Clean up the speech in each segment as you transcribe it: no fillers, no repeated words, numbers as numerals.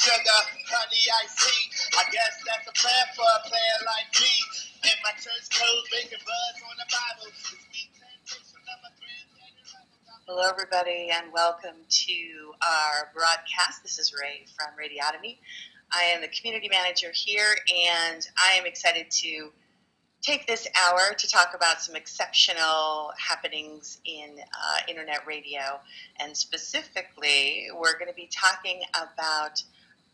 sugar, honey, iced tea. I guess that's a prayer for a player like me. In my church clothes, making buzz on the Bible. Hello, everybody, and welcome to our broadcast. This is Ray from Radionomy. I am the community manager here, and I am excited to take this hour to talk about some exceptional happenings in internet radio. And specifically, we're going to be talking about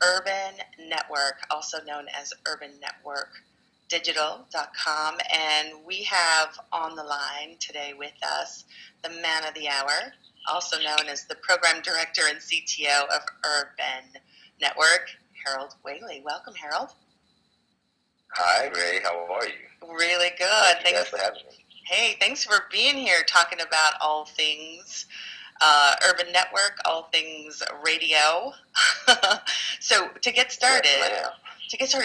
Urban Network, also known as UrbanNetworkDigital.com. And we have on the line today with us the man of the hour, also known as the program director and CTO of Urban Network, Harold Whaley. Welcome, Harold. Hi, Ray. How are you? Really good. Thanks for having me. Hey, thanks for being here talking about all things Urban Network, all things radio. So to get started,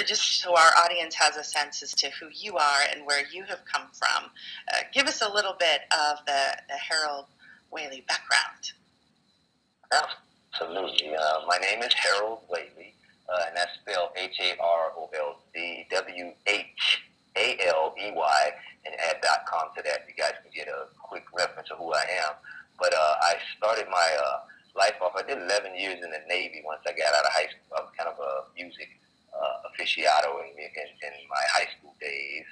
just so our audience has a sense as to who you are and where you have come from, give us a little bit of the Harold Whaley background. Absolutely. My name is Harold Whaley, and that's spelled HaroldWhaley, and add .com to that. You guys can get a quick reference of who I am. But I started my life off. I did 11 years in the Navy once I got out of high school. I was kind of a music aficionado in my high school days.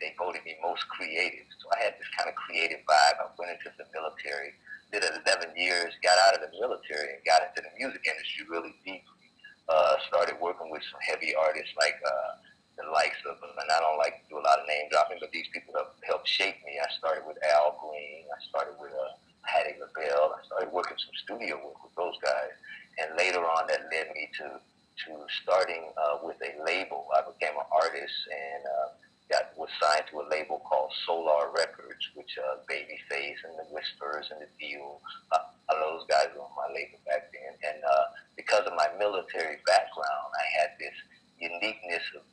They voted me most creative. So I had this kind of creative vibe. I went into the military, did 11 years, got out of the military, and got into the music industry really deeply. Started working with some heavy artists like the likes of, and I don't like to do a lot of name dropping, but these people have helped shape me. I started with Al Green. I started with Patti LaBelle. I started working some studio work with those guys. And later on, that led me to starting with a label. I became an artist and was signed to a label called Solar Records, which Babyface and the Whispers and the Deal, all those guys were on my label back then. And because of my military background, I had this uniqueness of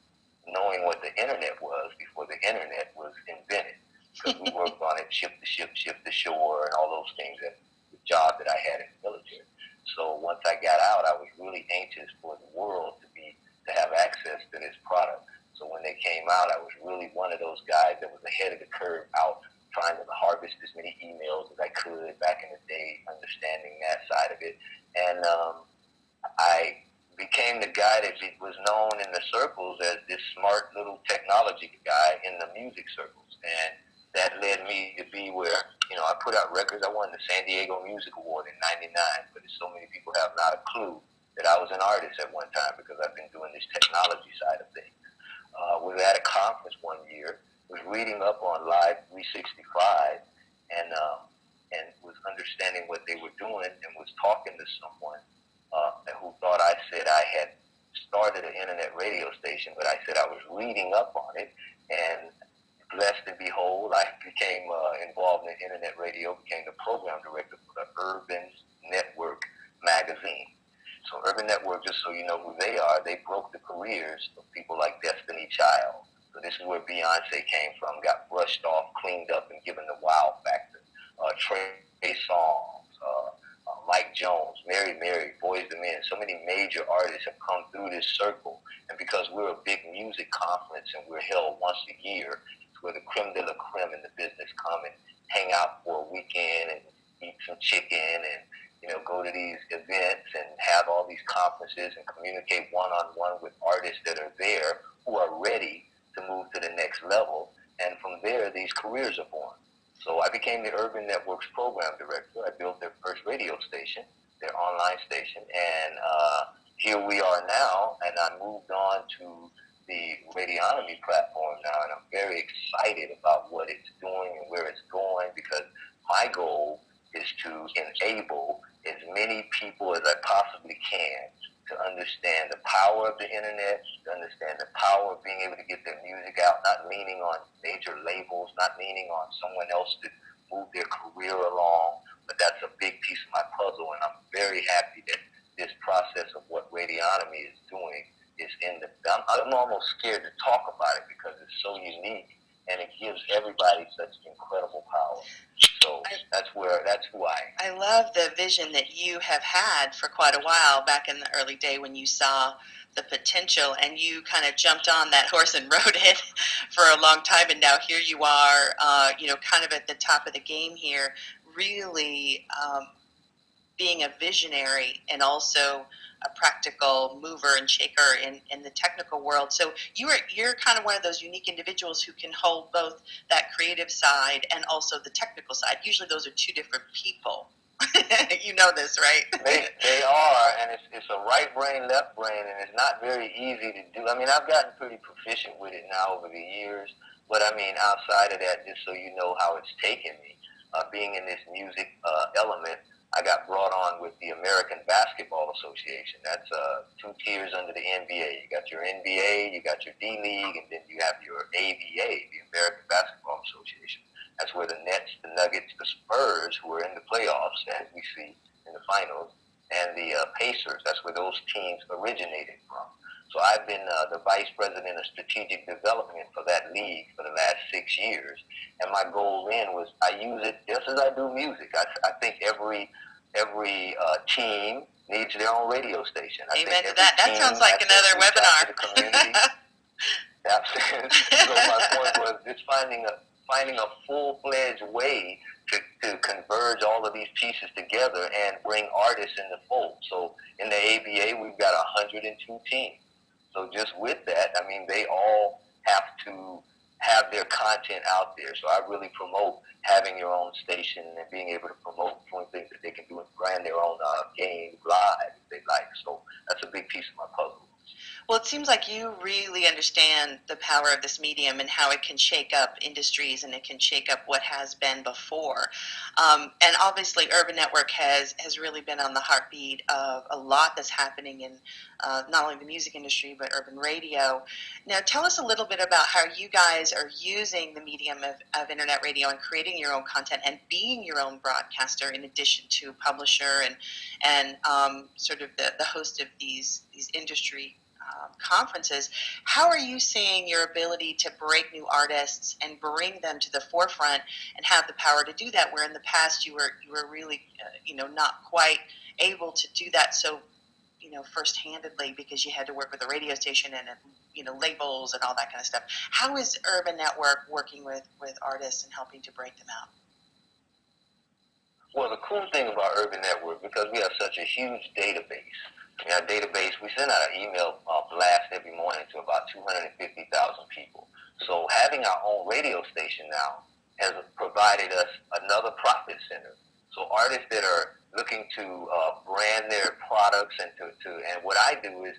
knowing what the internet was before the internet was invented. Because we worked on it, ship to ship, ship to shore, and all those things, and the job that I had in the military. So once I got out, I was really anxious for the world to have access to this product. So when they came out, I was really one of those guys that was ahead of the curve out trying to harvest as many emails as I could back in the day, understanding that side of it. And I became the guy that was known in the circles as this smart little technology guy in the music circles. And that led me to be where, I put out records. I won the San Diego Music Award in '99, but so many people have not a clue that I was an artist at one time because I've been doing this technology side of things. We were at a conference one year, was reading up on Live 365 and was understanding what they were doing and was talking to someone who thought I said I had started an internet radio station, but I said I was reading up on it, and blessed and behold, I became involved in internet radio, became the program director for the Urban Network magazine. So Urban Network, just so you know who they are, they broke the careers of people like Destiny Child. So this is where Beyonce came from, got brushed off, cleaned up, and given the wow factor. Trey Songz, Mike Jones, Mary, Boys II Men, so many major artists have come through this circle. And because we're a big music conference and we're held once a year, it's where the creme de la creme in the business come and hang out for a weekend and eat some chicken and go to these events and have all these conferences and communicate one-on-one with artists that are there who are ready to move to the next level. And from there, these careers are born. So I became the Urban Network's program director. I built their first radio station, their online station, and here we are now. And I moved on to the Radionomy platform now, and I'm very excited about what it's doing and where it's going, because my goal is to enable as many people as I possibly can to understand the power of the internet, to understand the power of being able to get their music out, not leaning on major labels, not leaning on someone else to move their career along. But that's a big piece of my puzzle, and I'm very happy that this process of what Radionomy is doing is in the... I'm almost scared to talk about it because it's so unique, and it gives everybody such incredible power. So that's who I am. I love the vision that you have had for quite a while back in the early day when you saw the potential and you kind of jumped on that horse and rode it for a long time, and now here you are, kind of at the top of the game here, really being a visionary and also a practical mover and shaker in the technical world. So you're kind of one of those unique individuals who can hold both that creative side and also the technical side. Usually those are two different people. You know this, right? They are, and it's a right brain, left brain, and it's not very easy to do. I mean, I've gotten pretty proficient with it now over the years, but I mean, outside of that, just so you know how it's taken me, being in this music element, I got brought on with the American Basketball Association. That's 2 tiers under the NBA. You got your NBA, you got your D-League, and then you have your ABA, the American Basketball Association. That's where the Nets, the Nuggets, the Spurs, who are in the playoffs, as we see in the finals, and the Pacers, that's where those teams originated from. So I've been the vice president of strategic development for that league for the last 6 years. And my goal then was I use it just as I do music. I think every team needs their own radio station. Amen to that. That sounds like another webinar. So my point was just finding a full-fledged way to converge all of these pieces together and bring artists in the fold. So in the ABA, we've got 102 teams. So just with that, I mean, they all have to have their content out there. So I really promote having your own station and being able to promote doing things that they can do and brand their own game live if they like. So that's a big piece of my puzzle. Well, it seems like you really understand the power of this medium and how it can shake up industries and it can shake up what has been before. And obviously, Urban Network has really been on the heartbeat of a lot that's happening in not only the music industry, but urban radio. Now, tell us a little bit about how you guys are using the medium of internet radio and creating your own content and being your own broadcaster in addition to publisher and sort of the host of these industry conferences. How are you seeing your ability to break new artists and bring them to the forefront and have the power to do that, where in the past you were really not quite able to do that so first-handedly because you had to work with a radio station and labels and all that kind of stuff. How is Urban Network working with artists and helping to break them out? Well, the cool thing about Urban Network, because we have such a huge database, our database, we send out an email blast every morning to about 250,000 people. So having our own radio station now has provided us another profit center. So artists that are looking to brand their products and what I do is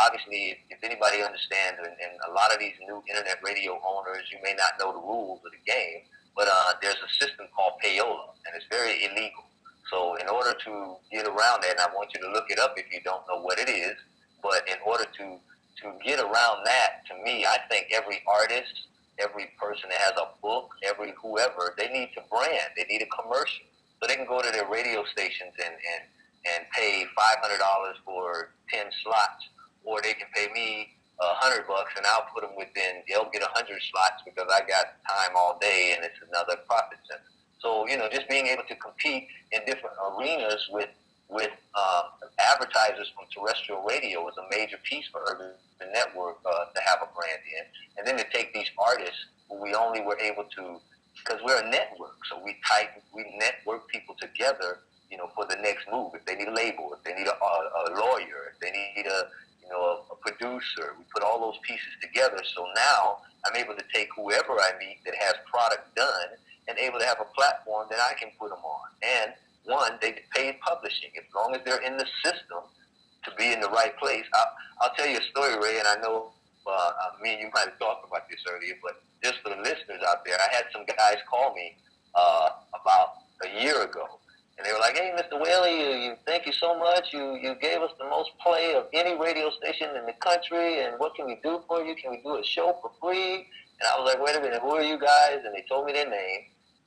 obviously if anybody understands, and a lot of these new internet radio owners, you may not know the rules of the game, but there's a system called payola, and it's very illegal. So in order to get around that, and I want you to look it up if you don't know what it is, but in order to get around that, to me, I think every artist, every person that has a book, every whoever, they need to brand. They need a commercial. So they can go to their radio stations and pay $500 for 10 slots, or they can pay me $100 and I'll put them they'll get 100 slots because I got time all day and it's another profit center. So, just being able to compete in different arenas with advertisers from terrestrial radio is a major piece for Urban Network to have a brand in. And then to take these artists who we only were able to, because we're a network, so we network people together, for the next move. If they need a label, if they need a lawyer, if they need a producer, we put all those pieces together. So now I'm able to take whoever I meet that has product done and able to have a platform that I can put them on. And one, they get paid publishing. As long as they're in the system to be in the right place. I'll tell you a story, Ray, and I know me and you might have talked about this earlier, but just for the listeners out there, I had some guys call me about a year ago. And they were like, hey, Mr. Whaley, thank you so much. You gave us the most play of any radio station in the country, and what can we do for you? Can we do a show for free? And I was like, wait a minute, who are you guys? And they told me their name.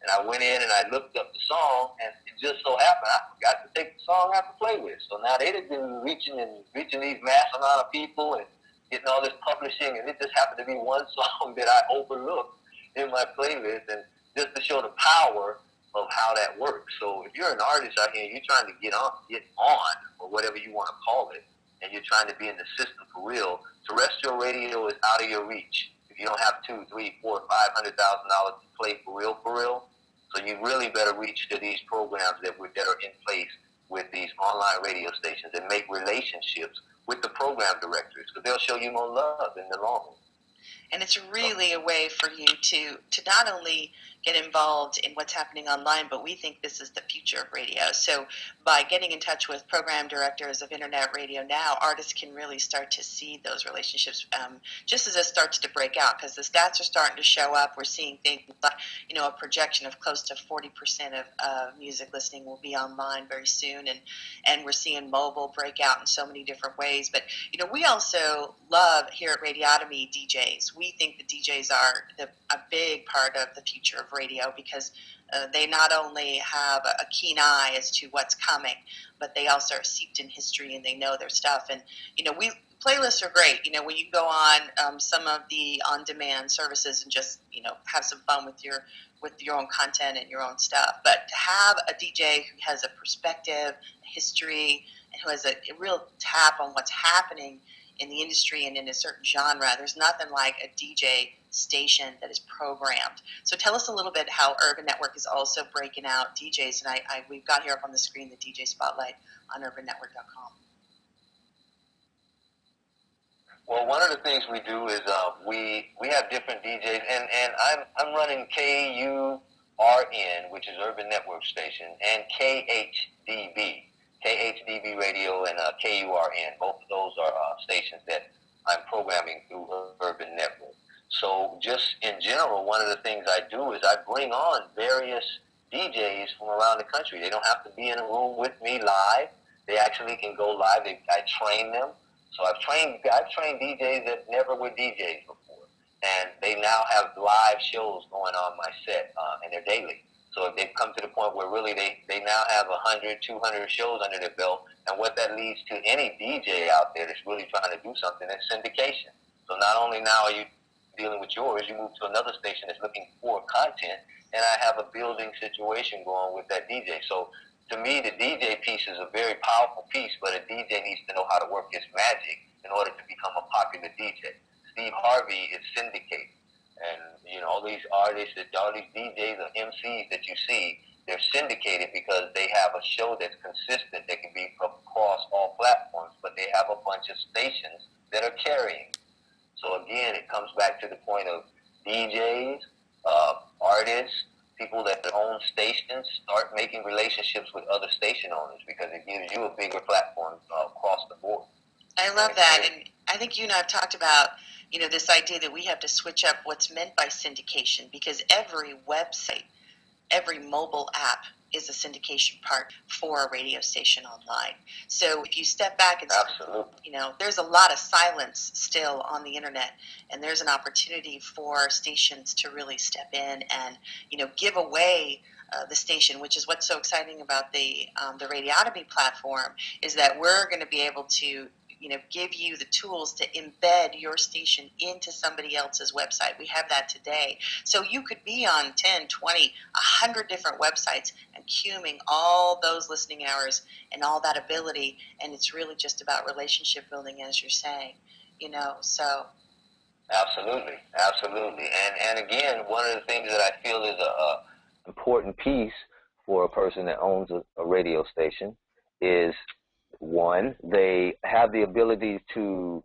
And I went in and I looked up the song, and it just so happened I forgot to take the song out to play with. So now they'd been reaching these mass amount of people and getting all this publishing, and it just happened to be one song that I overlooked in my playlist. And just to show the power of how that works. So if you're an artist out here and you're trying to get on, or whatever you want to call it, and you're trying to be in the system for real, terrestrial radio is out of your reach. If you don't have $200,000, $300,000, $400,000, $500,000 to play for real, so you really better reach to these programs that are in place with these online radio stations and make relationships with the program directors, because they'll show you more love in the long run. And it's really a way for you to not only get involved in what's happening online, but we think this is the future of radio. So by getting in touch with program directors of internet radio now, artists can really start to see those relationships just as it starts to break out, because the stats are starting to show up. We're seeing things like, a projection of close to 40% of music listening will be online very soon, and we're seeing mobile break out in so many different ways. But, we also love here at Radiotomy DJs. We think the DJs are a big part of the future of radio, because they not only have a keen eye as to what's coming, but they also are steeped in history and they know their stuff. And playlists are great. When you go on some of the on-demand services and just have some fun with your own content and your own stuff. But to have a DJ who has a perspective, a history, and who has a real tap on what's happening in the industry and in a certain genre, there's nothing like a DJ station that is programmed. So tell us a little bit how Urban Network is also breaking out DJs, and we've got here up on the screen the DJ Spotlight on urbannetwork.com. Well, one of the things we do is we have different DJs, and I'm running KURN, which is Urban Network Station, and KHDB Radio, and KURN. Both of those are stations that I'm programming through Urban Network. So just in general, one of the things I do is I bring on various DJs from around the country. They don't have to be in a room with me live. They actually can go live. I train them. So I've trained DJs that never were DJs before, and they now have live shows going on my set, and they're daily. So they've come to the point where really they now have 100, 200 shows under their belt, and what that leads to any DJ out there that's really trying to do something is syndication. So not only now are you dealing with yours, you move to another station that's looking for content, and I have a building situation going with that DJ. So to me, the DJ piece is a very powerful piece, but a DJ needs to know how to work his magic in order to become a popular DJ. Steve Harvey is syndicated, and all these artists, all these DJs or MCs that you see, they're syndicated because they have a show that's consistent that can be across all platforms, but they have a bunch of stations that are carrying. So again, it comes back to the point of DJs, artists, people that own stations, start making relationships with other station owners, because it gives you a bigger platform across the board. I love that, and I think you and I have talked about this idea that we have to switch up what's meant by syndication, because every website, every mobile app is a syndication part for a radio station online. So if you step back and there's a lot of silence still on the internet, and there's an opportunity for stations to really step in and give away the station, which is what's so exciting about the Radionomy platform, is that we're going to be able to give you the tools to embed your station into somebody else's website. We have that today. So you could be on 10, 20, 100 different websites and queuing all those listening hours and all that ability, and it's really just about relationship building, as you're saying, so. Absolutely. And again, one of the things that I feel is a important piece for a person that owns a radio station is, one, they have the ability to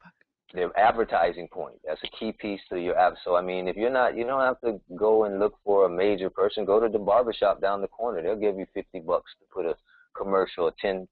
their advertising point. That's a key piece to your app. So, I mean, if you don't have to go and look for a major person. Go to the barbershop down the corner. They'll give you $50 to put a commercial, a 10,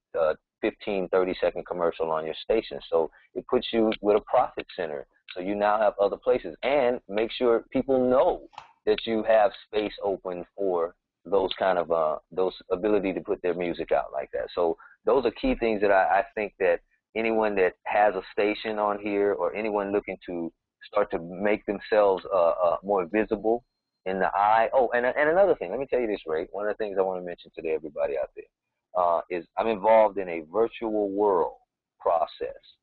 15, 30-second commercial on your station. So it puts you with a profit center. So you now have other places, and make sure people know that you have space open for those kind of those ability to put their music out like that. So those are key things that I think that anyone that has a station on here, or anyone looking to start to make themselves more visible in the eye. Oh, and another thing, let me tell you this, Ray. One of the things I want to mention to everybody out there is I'm involved in a virtual world process.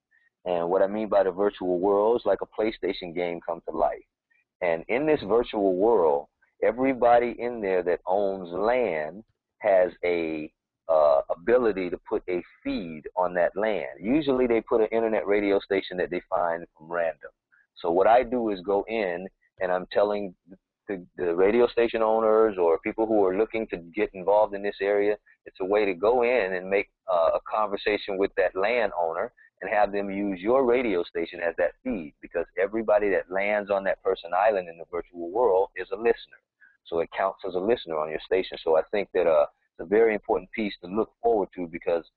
And what I mean by the virtual world is like a PlayStation game come to life. And in this virtual world, everybody in there that owns land has a ability to put a feed on that land. Usually they put an internet radio station that they find from random. So what I do is go in and I'm telling the radio station owners or people who are looking to get involved in this area, it's a way to go in and make a conversation with that landowner and have them use your radio station as that feed, because everybody that lands on that person island in the virtual world is a listener. So it counts as a listener on your station. So I think that it's a very important piece to look forward to, because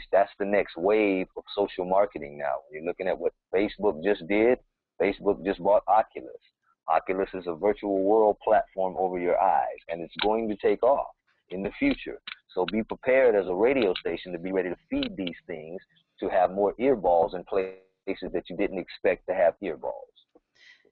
that's the next wave of social marketing now. You're looking at what Facebook just did. Facebook just bought Oculus. Oculus is a virtual world platform over your eyes, and it's going to take off in the future. So be prepared as a radio station to be ready to feed these things, to have more earballs in places that you didn't expect to have earballs.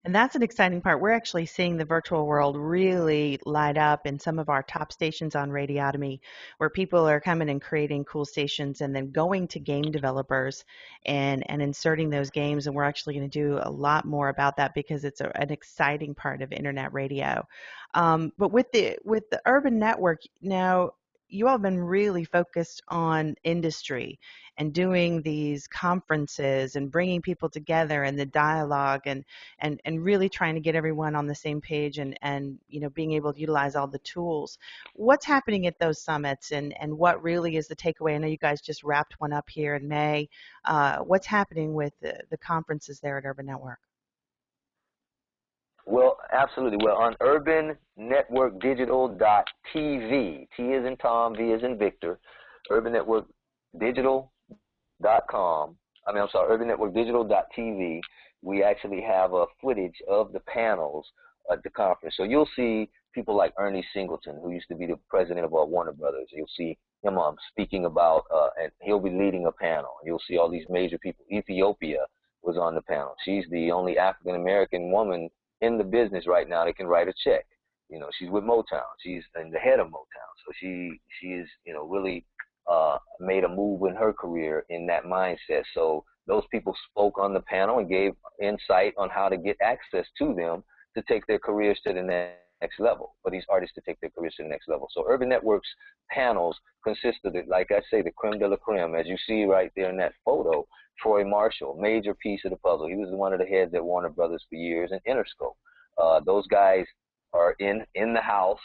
And that's an exciting part. We're actually seeing the virtual world really light up in some of our top stations on Radiotomy, where people are coming and creating cool stations and then going to game developers and inserting those games. And we're actually going to do a lot more about that because it's an exciting part of internet radio. But with the urban network now, you all have been really focused on industry and doing these conferences and bringing people together and the dialogue and really trying to get everyone on the same page and being able to utilize all the tools. What's happening at those summits and what really is the takeaway? I know you guys just wrapped one up here in May. What's happening with the conferences there at Urban Network? Well, absolutely. Well, on urbannetworkdigital.tv, T is in Tom, V is in Victor, urbannetworkdigital.com, urbannetworkdigital.tv, we actually have a footage of the panels at the conference. So you'll see people like Ernie Singleton, who used to be the president of Warner Brothers. You'll see him speaking about, and he'll be leading a panel. You'll see all these major people. Ethiopia was on the panel. She's the only African-American woman in the business right now that can write a check. She's with Motown. She's the head of Motown. So she is, really made a move in her career in that mindset. So those people spoke on the panel and gave insight on how to get access to them to take their careers to the next level, for these artists to take their careers to the next level. So Urban Network's panels consist of, like I say, the creme de la creme. As you see right there in that photo, Troy Marshall, major piece of the puzzle. He was one of the heads at Warner Brothers for years, and Interscope. Those guys are in the house,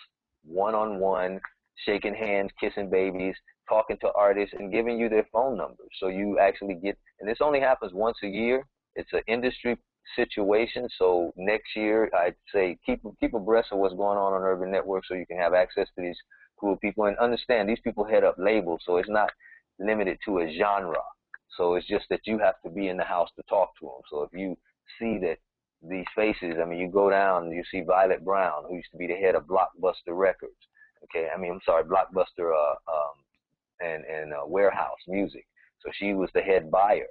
one-on-one, shaking hands, kissing babies, talking to artists, and giving you their phone numbers. So you actually get, and this only happens once a year. It's an industry situation. So next year, I'd say keep abreast of what's going on Urban Network, so you can have access to these cool people, and understand these people head up labels, so it's not limited to a genre. So it's just that you have to be in the house to talk to them. So if you see that these faces, you go down, you see Violet Brown, who used to be the head of Blockbuster Records. Okay, Blockbuster and Warehouse Music. So she was the head buyer.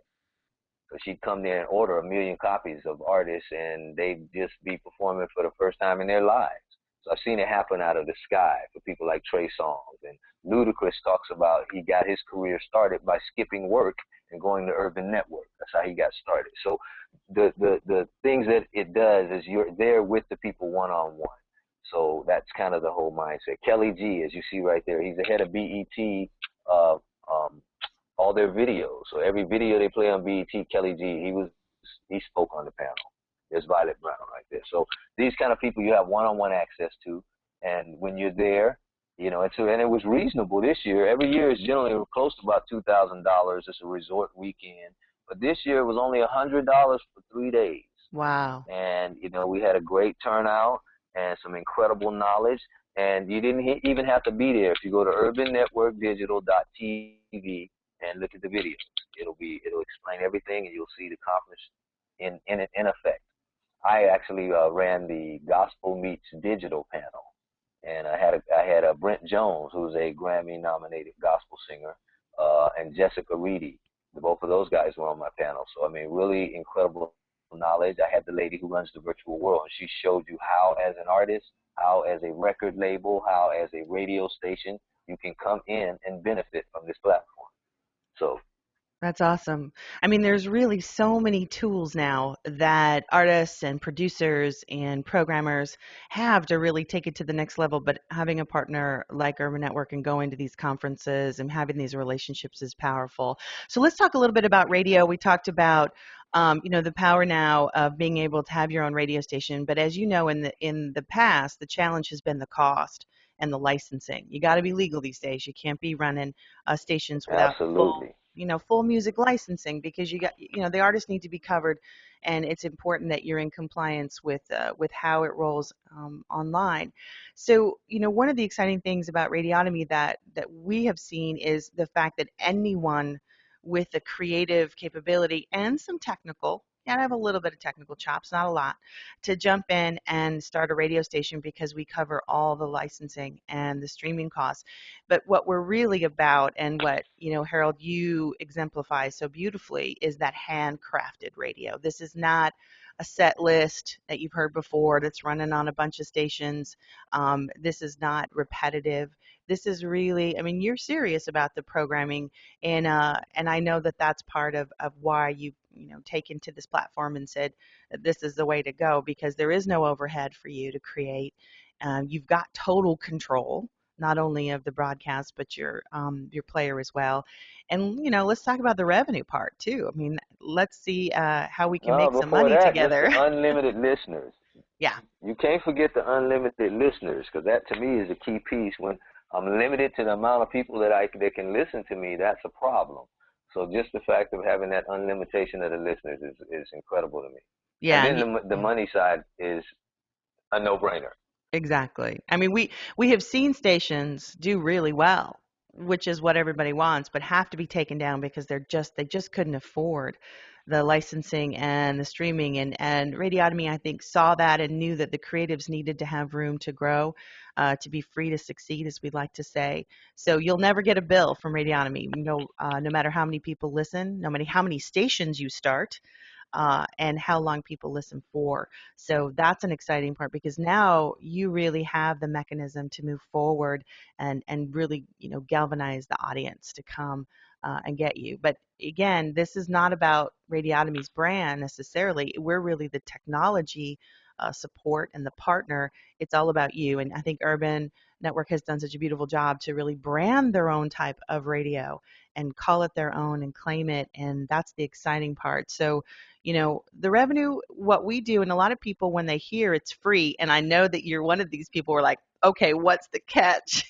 So she'd come there and order 1 million copies of artists, and they'd just be performing for the first time in their lives. So I've seen it happen out of the sky for people like Trey Songz. And Ludacris talks about he got his career started by skipping work and going to Urban Network. That's how he got started. So the things that it does is you're there with the people one-on-one. So that's kind of the whole mindset. Kelly G, as you see right there, he's the head of BET, all their videos. So every video they play on BET, Kelly G, he spoke on the panel. There's Violet Brown right there. So these kind of people you have one-on-one access to, and when you're there, and it was reasonable this year. Every year is generally close to about $2,000. It's a resort weekend, but this year it was only $100 for 3 days. Wow. And we had a great turnout and some incredible knowledge, and you didn't even have to be there. If you go to urbannetworkdigital.tv and look at the videos, it'll explain everything, and you'll see the conference in effect. I actually ran the Gospel Meets Digital panel, and I had Brent Jones, who's a Grammy-nominated gospel singer, and Jessica Reedy. Both of those guys were on my panel. So really incredible knowledge. I had the lady who runs the virtual world, and she showed you how, as an artist, how as a record label, how as a radio station, you can come in and benefit from this platform. So That's awesome. I mean, there's really so many tools now that artists and producers and programmers have to really take it to the next level. But having a partner like Urban Network and going to these conferences and having these relationships is powerful. So let's talk a little bit about radio. We talked about, the power now of being able to have your own radio station. But as you know, in the past, the challenge has been the cost and the licensing. You got to be legal these days. You can't be running stations without full Absolutely. full music licensing because the artists need to be covered, and it's important that you're in compliance with how it rolls online. So one of the exciting things about Radionomy that we have seen is the fact that anyone with a creative capability and some technical, yeah, I have a little bit of technical chops, not a lot, to jump in and start a radio station because we cover all the licensing and the streaming costs. But what we're really about, and what, Harold, you exemplify so beautifully, is that handcrafted radio. This is not a set list that you've heard before that's running on a bunch of stations. This is not repetitive. This is really, I mean, you're serious about the programming, and I know that that's part of why you've taken to this platform and said that this is the way to go because there is no overhead for you to create. You've got total control not only of the broadcast but your player as well. And let's talk about the revenue part too. I mean, let's see how we can make some Before money that, just the together. unlimited listeners. Yeah, You can't forget the unlimited listeners, because that to me is a key piece. When I'm limited to the amount of people that can listen to me, that's a problem. So just the fact of having that unlimitation of the listeners is incredible to me. And yeah, then and the yeah. money side is a no-brainer. Exactly. I mean, we have seen stations do really well, which is what everybody wants, but have to be taken down because they just couldn't afford the licensing and the streaming. And Radiotomy, I think, saw that and knew that the creatives needed to have room to grow, to be free to succeed, as we like to say. So you'll never get a bill from Radiotomy, no matter how many people listen, no matter how many stations you start, and how long people listen for. So that's an exciting part because now you really have the mechanism to move forward and really galvanize the audience to come and get you. But again, this is not about Radiotomy's brand necessarily. We're really the technology support and the partner. It's all about you. And I think Urban Network has done such a beautiful job to really brand their own type of radio and call it their own and claim it. And that's the exciting part. So the revenue, what we do, and a lot of people, when they hear it's free, and I know that you're one of these people who are like, okay, what's the catch?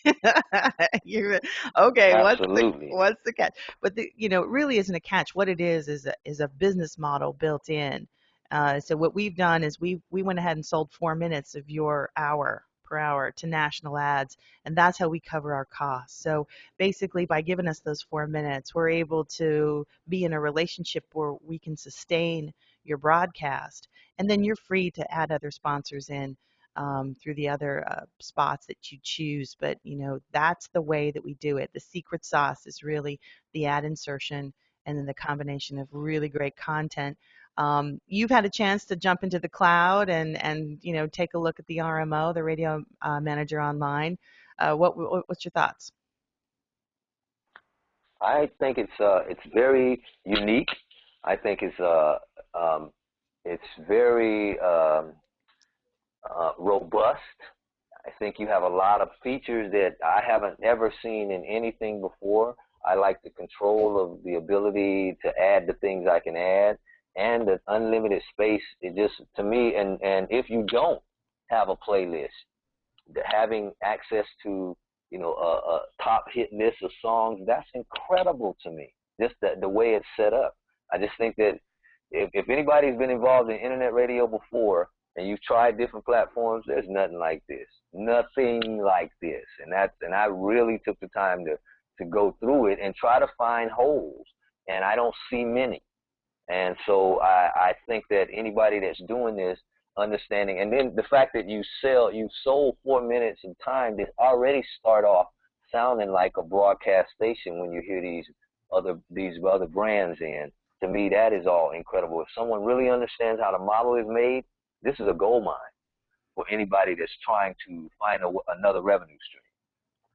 you're okay, Absolutely. what's the catch? But it really isn't a catch. What it is a business model built in. So what we've done is we went ahead and sold 4 minutes of your hour per hour to national ads, and that's how we cover our costs. So basically, by giving us those 4 minutes, we're able to be in a relationship where we can sustain your broadcast, and then you're free to add other sponsors in through the other spots that you choose. But that's the way that we do it. The secret sauce is really the ad insertion and then the combination of really great content. You've had a chance to jump into the cloud and take a look at the RMO, the radio manager online. What's your thoughts? I think it's very unique. I think um, it's very robust. I think you have a lot of features that I haven't ever seen in anything before. I like the control of the ability to add the things I can add and the unlimited space. It just, to me, and if you don't have a playlist, having access to, a top hit list of songs, that's incredible to me. Just the way it's set up. I just think that if anybody's been involved in internet radio before and you've tried different platforms, there's nothing like this. Nothing like this. And I really took the time to go through it and try to find holes. And I don't see many. And so I think that anybody that's doing this, understanding, and then the fact that you sold 4 minutes in time, that already start off sounding like a broadcast station when you hear these other brands in. To me, that is all incredible. If someone really understands how the model is made, this is a gold mine for anybody that's trying to find another revenue stream.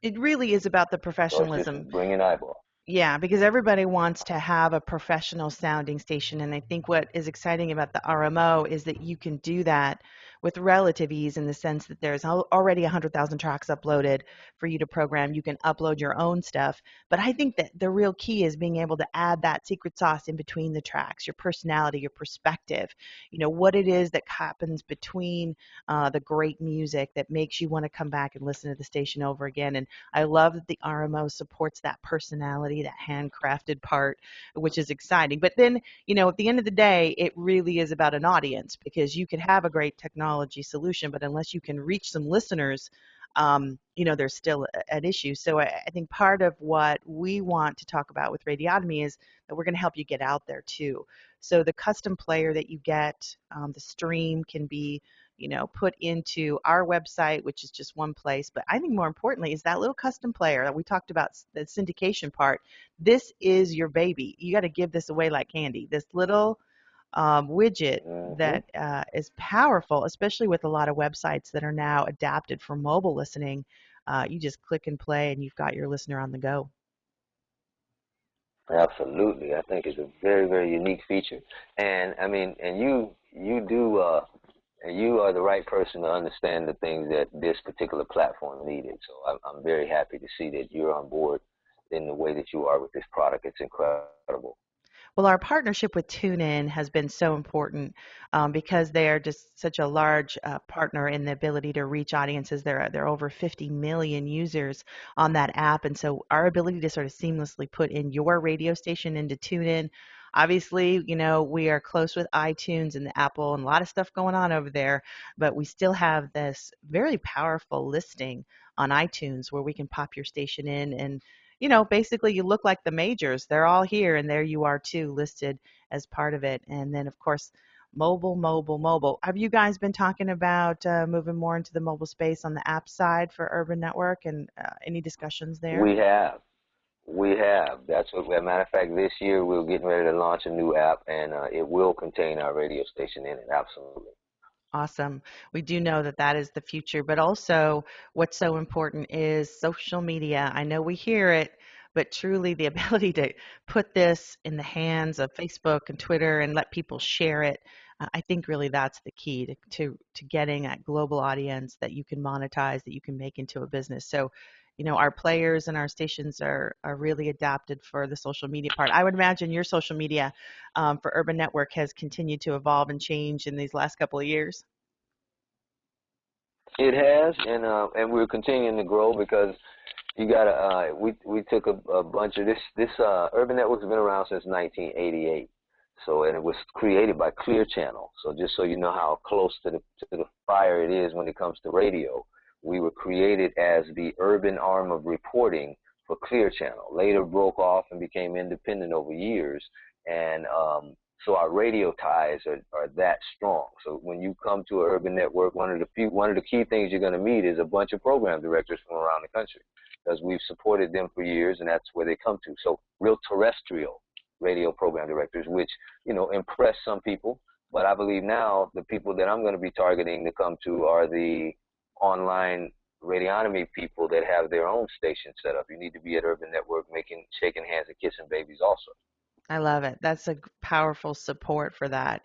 It really is about the So it's just professionalism. bringing eyeball. Yeah, because everybody wants to have a professional sounding station. And I think what is exciting about the RMO is that you can do that with relative ease in the sense that there's already 100,000 tracks uploaded for you to program. You can upload your own stuff. But I think that the real key is being able to add that secret sauce in between the tracks, your personality, your perspective, what it is that happens between the great music that makes you want to come back and listen to the station over again. And I love that the RMO supports that personality, that handcrafted part, which is exciting. But then, at the end of the day, it really is about an audience because you could have a great technology solution, but unless you can reach some listeners, there's still an issue. So I think part of what we want to talk about with Radiotomy is that we're going to help you get out there too. So the custom player that you get, the stream can be put into our website, which is just one place. But I think more importantly is that little custom player that we talked about, the syndication part. This is your baby. You got to give this away like candy. This little widget Hmm. that is powerful, especially with a lot of websites that are now adapted for mobile listening. You just click and play, and you've got your listener on the go. Absolutely, I think it's a very, very unique feature, and I mean, and you do and you are the right person to understand the things that this particular platform needed. So I'm very happy to see that you're on board in the way that you are with this product. It's incredible. Well, our partnership with TuneIn has been so important because they are just such a large partner in the ability to reach audiences. There are over 50 million users on that app, and so our ability to sort of seamlessly put in your radio station into TuneIn. Obviously, we are close with iTunes and the Apple and a lot of stuff going on over there, but we still have this very powerful listing on iTunes where we can pop your station in and basically you look like the majors. They're all here, and there you are too, listed as part of it. And then, of course, mobile, mobile, mobile. Have you guys been talking about moving more into the mobile space on the app side for Urban Network and any discussions there? We have. We have. That's what, as a matter of fact, this year we're getting ready to launch a new app, and it will contain our radio station in it. Absolutely. Awesome. We do know that that is the future, but also what's so important is social media. I know we hear it, but truly the ability to put this in the hands of Facebook and Twitter and let people share it, I think really that's the key to getting that global audience that you can monetize, that you can make into a business. So, our players and our stations are really adapted for the social media part. I would imagine your social media for Urban Network has continued to evolve and change in these last couple of years. It has, and we're continuing to grow because you got to. We took a bunch of this. Urban Network's been around since 1988. So, and it was created by Clear Channel. So just so you know how close to the fire it is when it comes to radio, we were created as the urban arm of reporting for Clear Channel. Later broke off and became independent over years, and so our radio ties are that strong. So when you come to an urban network, one of the key things you're going to meet is a bunch of program directors from around the country because we've supported them for years, and that's where they come to. So real terrestrial radio program directors, which impress some people. But I believe now the people that I'm going to be targeting to come to are the online radionomy people that have their own station set up. You need to be at Urban Network shaking hands and kissing babies also. I love it. That's a powerful support for that.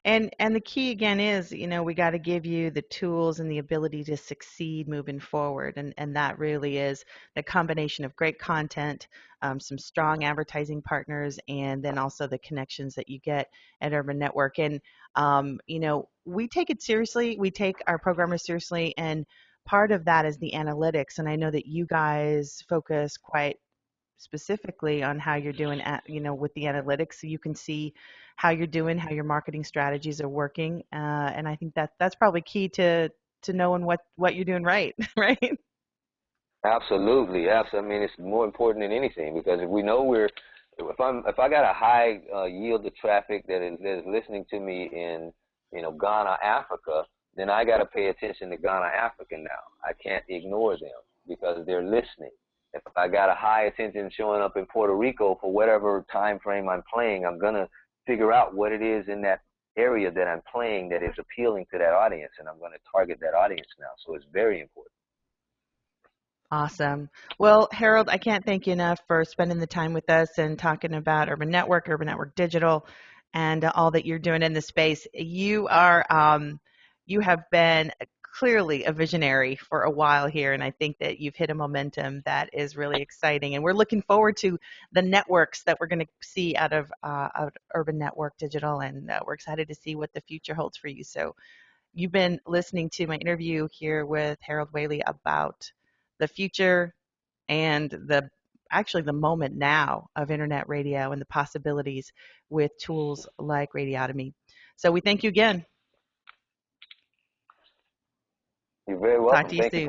And the key again is, we got to give you the tools and the ability to succeed moving forward. And that really is the combination of great content, some strong advertising partners, and then also the connections that you get at Urban Network. And we take it seriously. We take our programmers seriously, and part of that is the analytics. And I know that you guys focus quite specifically on how you're doing at with the analytics so you can see how you're doing, how your marketing strategies are working, and I think that's probably key to knowing what you're doing right. Right. Absolutely, absolutely. I mean, it's more important than anything because if we know if I got a high yield of traffic that is listening to me in Ghana, Africa, then I got to pay attention to Ghana, Africa now. I can't ignore them because they're listening. If I got a high attention showing up in Puerto Rico for whatever time frame I'm playing, I'm gonna figure out what it is in that area that I'm playing that is appealing to that audience, and I'm going to target that audience now. So it's very important. Awesome. Well, Harold, I can't thank you enough for spending the time with us and talking about Urban Network Digital, and all that you're doing in the space. You have been clearly a visionary for a while here, and I think that you've hit a momentum that is really exciting. And we're looking forward to the networks that we're going to see out of Urban Network Digital, and we're excited to see what the future holds for you. So you've been listening to my interview here with Harold Whaley about the future and the moment now of internet radio and the possibilities with tools like Radiotomy. So we thank you again. You're very Talk welcome. to you Thank you soon.